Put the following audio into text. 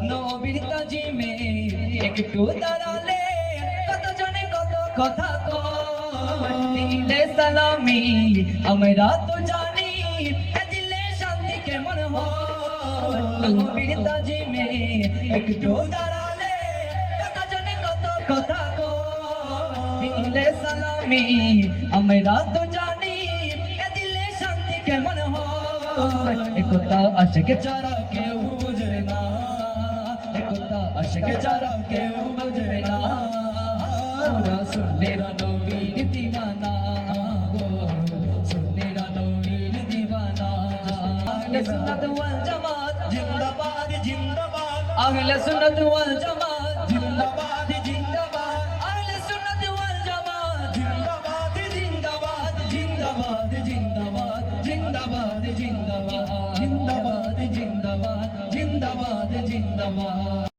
নবীর তাজিমে একটু দাঁড়ালে কত জনে কত কথা কয় দিলে সালামি আমরা তো জানি দিলে শান্তি কেমন হয় নবীর তাজিমে একটু দাঁড়ালে কত জনে কত কথা কয় দিলে সালামি আমরা তো জানি দিলে শান্তি কেমন হয় একতা আশিক চারা কেউ বুঝে না একতা আশিক চারা কেউ বুঝে না ওরা সুন্নিরা নবীর দিওয়ানা সুন্নিরা নবীর দিওয়ানা আহলে সুন্নাত ওয়াল জামাত জিন্দাবাদ জিন্দাবাদ আহলে সুন্নাত ওয়াল জামাত জিন্দাবাদ জিন্দাবাদ আহলে সুন্নাত ওয়াল জামাত জিন্দাবাদ জিন্দাবাদ জিন্দাবাদ জিন্দাবাদ জিন্দাবাদ জিন্দাবাদ জিন্দাবাদ জিন্দাবাদ জিন্দাবাদ জিন্দাবাদ